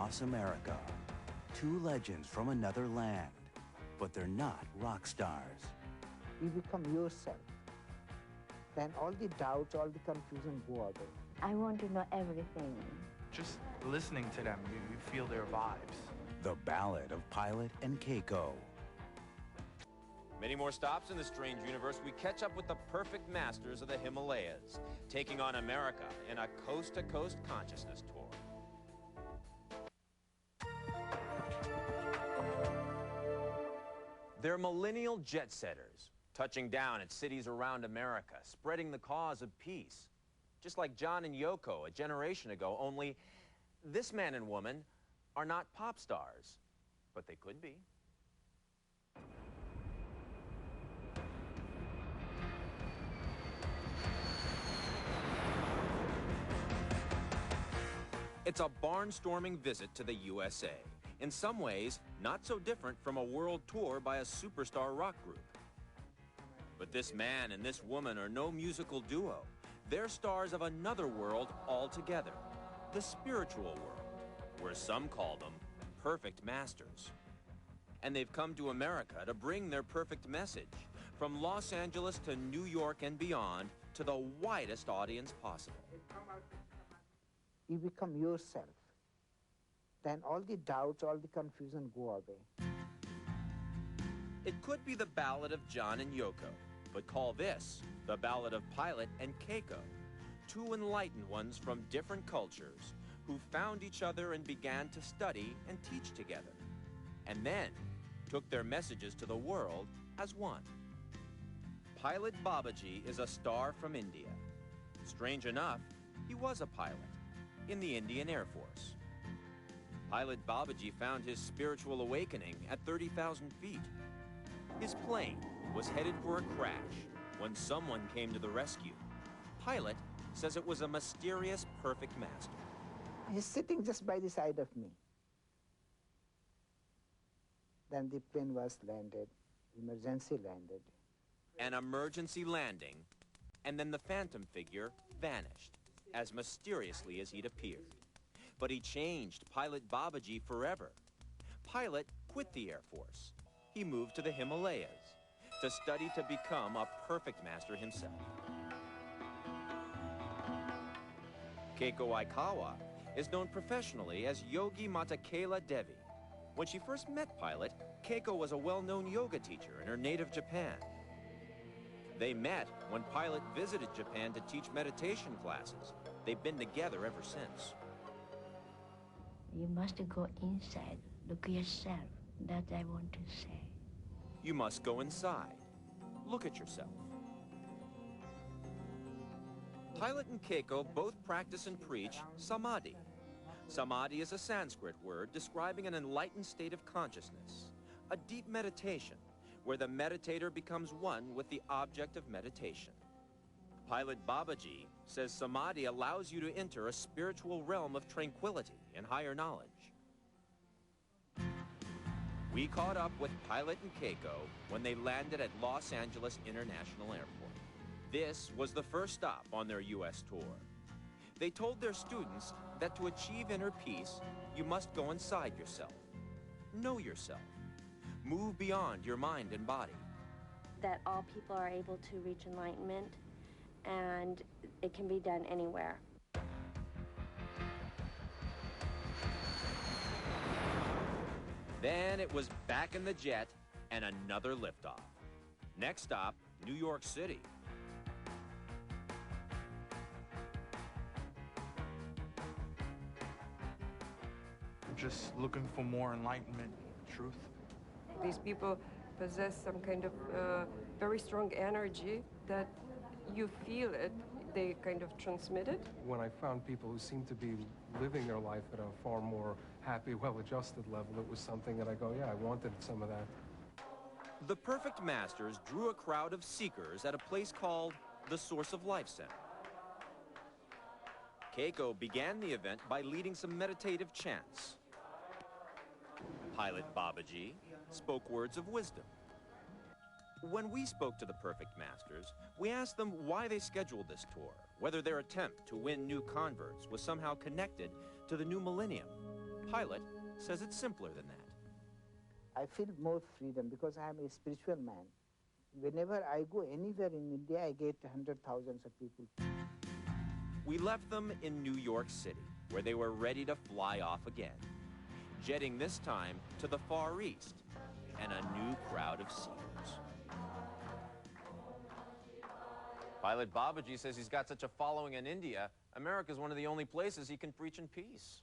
across America. Two legends from another land, but they're not rock stars. You become yourself. Then all the doubts, all the confusion go away. I want to know everything. Just listening to them, you feel their vibes. The Ballad of Pilot and Keiko. Many more stops in this strange universe, we catch up with the perfect masters of the Himalayas, taking on America in a coast-to-coast consciousness tour. They're millennial jet-setters, touching down at cities around America, spreading the cause of peace. Just like John and Yoko a generation ago, only this man and woman are not pop stars, but they could be. It's a barnstorming visit to the USA. In some ways, not so different from a world tour by a superstar rock group. But this man and this woman are no musical duo. They're stars of another world altogether, the spiritual world, where some call them perfect masters. And they've come to America to bring their perfect message, from Los Angeles to New York and beyond, to the widest audience possible. You become yourself. Then all the doubts, all the confusion go away. It could be the Ballad of John and Yoko, but call this the Ballad of Pilot and Keiko, two enlightened ones from different cultures who found each other and began to study and teach together, and then took their messages to the world as one. Pilot Babaji is a star from India. Strange enough, he was a pilot in the Indian Air Force. Pilot Babaji found his spiritual awakening at 30,000 feet. His plane was headed for a crash when someone came to the rescue. Pilot says it was a mysterious perfect master. He's sitting just by the side of me. Then the plane was landed, emergency landed. An emergency landing, and then the phantom figure vanished as mysteriously as he'd appeared. But he changed Pilot Babaji forever. Pilot quit the Air Force. He moved to the Himalayas to study to become a perfect master himself. Keiko Aikawa is known professionally as Yogmata Kela Devi. When she first met Pilot, Keiko was a well-known yoga teacher in her native Japan. They met when Pilot visited Japan to teach meditation classes. They've been together ever since. You must go inside, look yourself. That I want to say. You must go inside. Look at yourself. Pilot and Keiko both practice and preach Samadhi. Samadhi is a Sanskrit word describing an enlightened state of consciousness, a deep meditation where the meditator becomes one with the object of meditation. Pilot Babaji says Samadhi allows you to enter a spiritual realm of tranquility and higher knowledge. We caught up with Pilot and Keiko when they landed at Los Angeles International Airport. This was the first stop on their U.S. tour. They told their students that to achieve inner peace, you must go inside yourself. Know yourself. Move beyond your mind and body. That all people are able to reach enlightenment, and it can be done anywhere. Then it was back in the jet and another liftoff. Next stop, New York City. Just looking for more enlightenment, truth. These people possess some kind of very strong energy that you feel it, they kind of transmit it. When I found people who seemed to be living their life at a far more happy, well-adjusted level, it was something that I go, yeah, I wanted some of that. The Perfect Masters drew a crowd of seekers at a place called the Source of Life Center. Keiko began the event by leading some meditative chants. Pilot Babaji spoke words of wisdom. When we spoke to the Perfect Masters, we asked them why they scheduled this tour, whether their attempt to win new converts was somehow connected to the new millennium. Pilot says it's simpler than that. I feel more freedom because I am a spiritual man. Whenever I go anywhere in India, I get hundreds of thousands of people. We left them in New York City, where they were ready to fly off again, jetting this time to the Far East and a new crowd of seekers. Pilot Babaji says he's got such a following in India, America's one of the only places he can preach in peace.